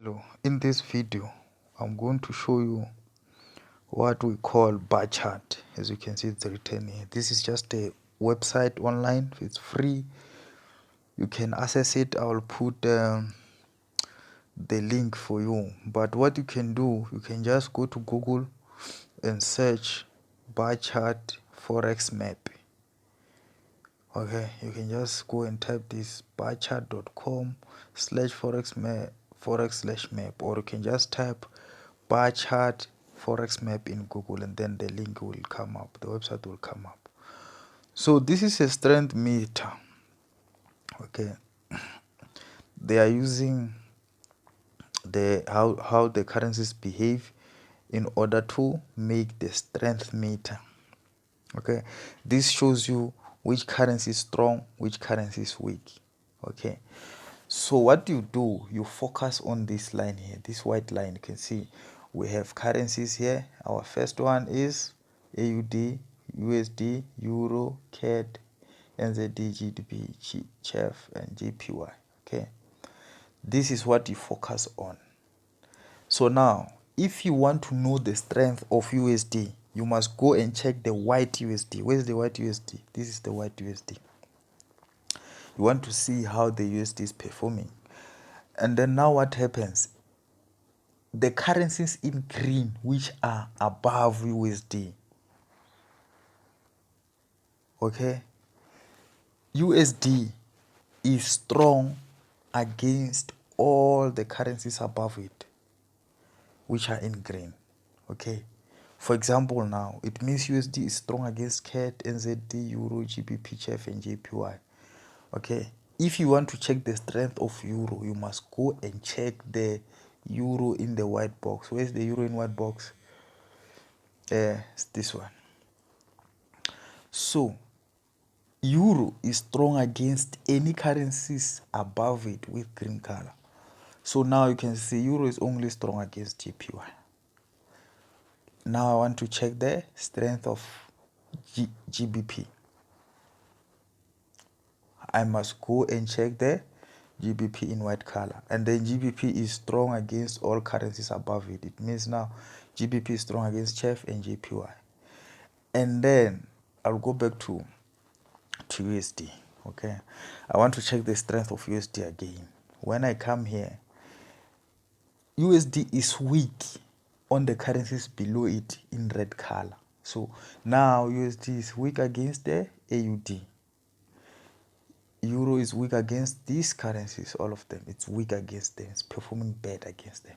Hello, in this video I'm going to show you what we call bar chart. As you can see, it's written here. This is just a website online. It's free, you can access it. I will put the link for you, but what you can do, you can just go to Google and search bar chart forex map. Okay, you can just go and type this barchart.com/forex map, forex/map, or you can just type bar chart forex map in Google, and then the link will come up, the website will come up. So this is a strength meter. Okay, they are using the how the currencies behave in order to make the strength meter. Okay, this shows you which currency is strong, which currency is weak. Okay, so what you do, you focus on this line here, this white line. You can see we have currencies here. Our first one is AUD, USD, Euro, CAD, NZD, GDP, CHF, and JPY. Okay, this is what you focus on. So now, if you want to know the strength of USD, you must go and check the white USD. Where's the white USD? This is the white USD. You want to see how the USD is performing. And then now what happens? The currencies in green, which are above USD, okay, USD is strong against all the currencies above it, which are in green. Okay, for example, now it means USD is strong against CAD, NZD, Euro, GBP, CHF, and JPY. Okay, if you want to check the strength of Euro, you must go and check the Euro in the white box. Where's the Euro in white box? It's this one. So Euro is strong against any currencies above it with green color. So now you can see Euro is only strong against JPY. Now I want to check the strength of GBP. I must go and check the GBP in white color, and then GBP is strong against all currencies above it. It means now GBP is strong against CHF and JPY. And then I'll go back to USD. Okay, I want to check the strength of USD again. When I come here, USD is weak on the currencies below it in red color. So now USD is weak against the AUD. Euro is weak against these currencies, all of them. It's weak against them. It's performing bad against them.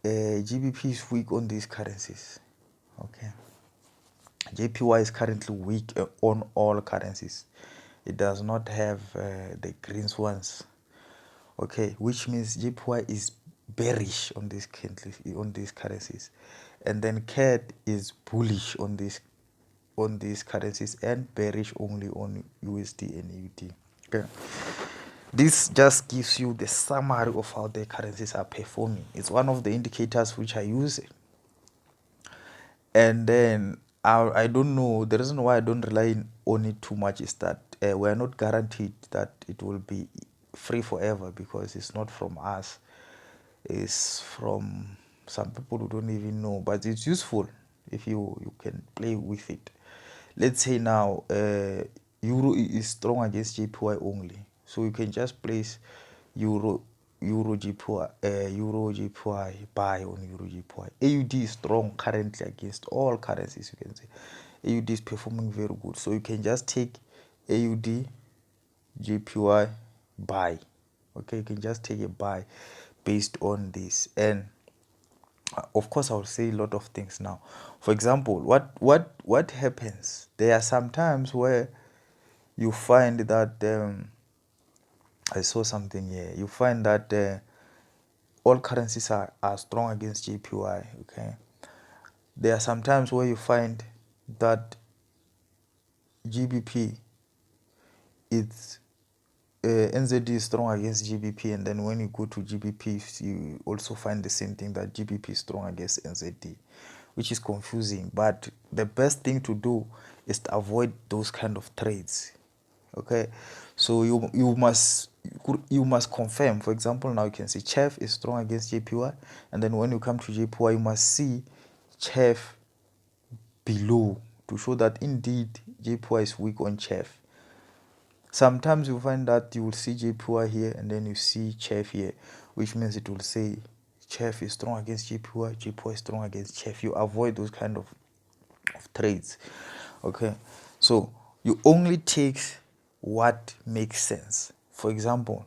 GBP is weak on these currencies. Okay. JPY is currently weak on all currencies. It does not have the green ones. Okay, which means JPY is bearish on these currencies, and then CAD is bullish on these currencies and bearish only on USD and AUD. Okay, this just gives you the summary of how the currencies are performing. It's one of the indicators which I use. And then I don't know, the reason why I don't rely on it too much is that we are not guaranteed that it will be free forever, because it's not from us. It's from some people who don't even know, but it's useful if you can play with it. Let's say now Euro is strong against JPY only, so you can just place Euro JPY buy on Euro JPY. AUD is strong currently against all currencies. You can say AUD is performing very good, so you can just take AUD JPY buy. Okay, you can just take a buy based on this. And of course, I will say a lot of things now. For example, what happens? There are some times where you find that I saw something here. You find that all currencies are strong against JPY. Okay, there are some times where you find that GBP it's NZD is strong against GBP, and then when you go to GBP, you also find the same thing, that GBP is strong against NZD, which is confusing. But the best thing to do is to avoid those kind of trades. Okay, So you must confirm. For example, now you can see chef is strong against JPY, and then when you come to JPY, you must see chef below to show that indeed JPY is weak on chef. Sometimes you find that you will see JPY here and then you see chef here, which means it will say chef is strong against JPY, JPY is strong against chef. You avoid those kind of trades. Okay, so you only take what makes sense. For example,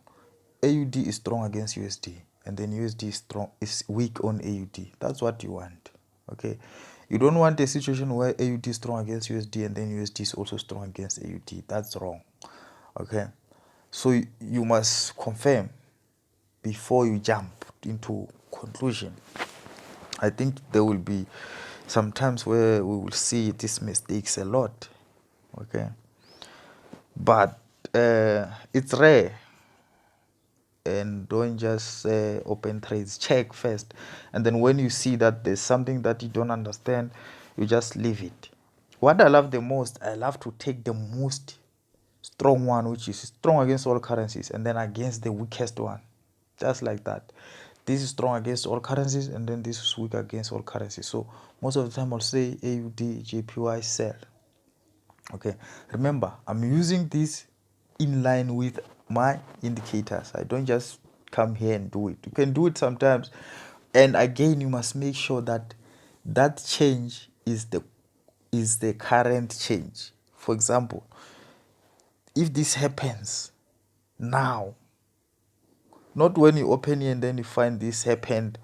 AUD is strong against USD, and then USD is weak on AUD. That's what you want. Okay, you don't want a situation where AUD is strong against USD and then USD is also strong against AUD. That's wrong. Okay, so you must confirm before you jump into conclusion. I think there will be some times where we will see these mistakes a lot. Okay, but it's rare. And don't just open trades, check first, and then when you see that there's something that you don't understand, you just leave it. What I love the most, I love to take the most strong one, which is strong against all currencies, and then against the weakest one, just like that. This is strong against all currencies, and then this is weak against all currencies. So most of the time I'll say AUD JPY sell. Okay, remember I'm using this in line with my indicators. I don't just come here and do it. You can do it sometimes, and again you must make sure that that change is the current change. For example, if this happens now, not when you open here and then you find this happened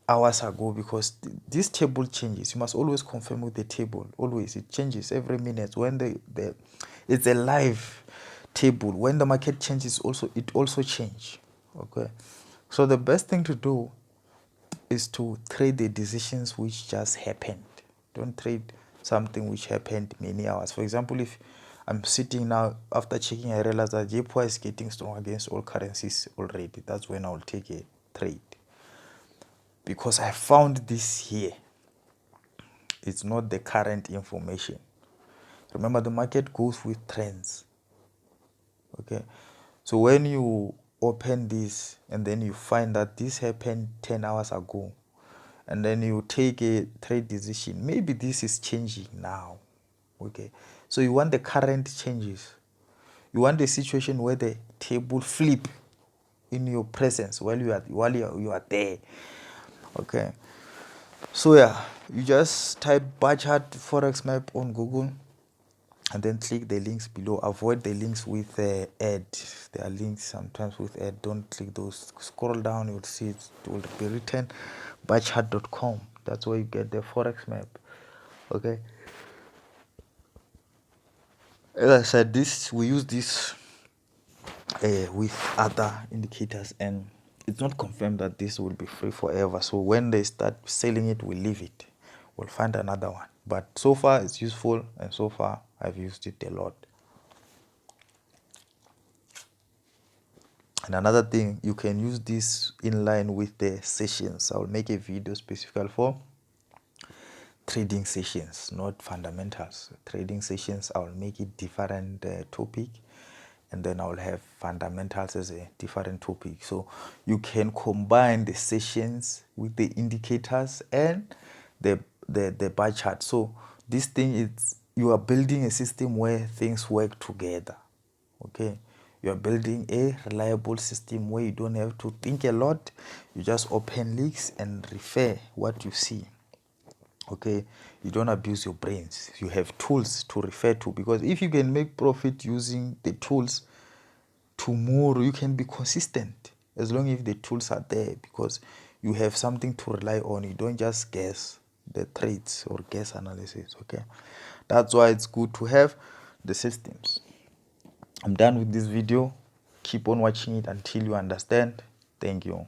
hours ago, because this table changes. You must always confirm with the table. Always, it changes every minute. When it's a live table. When the market changes, it also change. Okay, so the best thing to do is to trade the decisions which just happened. Don't trade something which happened many hours. For example, if I'm sitting now, after checking, I realize that JPY is getting strong against all currencies already. That's when I'll take a trade, because I found this here. It's not the current information. Remember, the market goes with trends. Okay, so when you open this and then you find that this happened 10 hours ago, and then you take a trade decision, maybe this is changing now. Okay, so you want the current changes. You want the situation where the table flip in your presence while you are there. Okay, so yeah, you just type bar chart forex map on Google and then click the links below. Avoid the links with ad. There are links sometimes with ad. Don't click those. Scroll down, you'll see it will be written barchart.com. That's where you get the forex map. Okay, as I said, we use this with other indicators, and it's not confirmed that this will be free forever. So when they start selling it, we leave it. We'll find another one. But so far it's useful, and so far I've used it a lot. And another thing, you can use this in line with the sessions. I'll make a video specifically for trading sessions, not fundamentals. Trading sessions, I'll make it different topic, and then I'll have fundamentals as a different topic. So you can combine the sessions with the indicators and the bar chart. So this thing is, you are building a system where things work together. Okay, you are building a reliable system where you don't have to think a lot. You just open leaks and refer what you see. Okay, you don't abuse your brains. You have tools to refer to, because if you can make profit using the tools, tomorrow you can be consistent as long as the tools are there, because you have something to rely on. You don't just guess the trades or guess analysis. Okay, that's why it's good to have the systems. I'm done with this video. Keep on watching it until you understand. Thank you.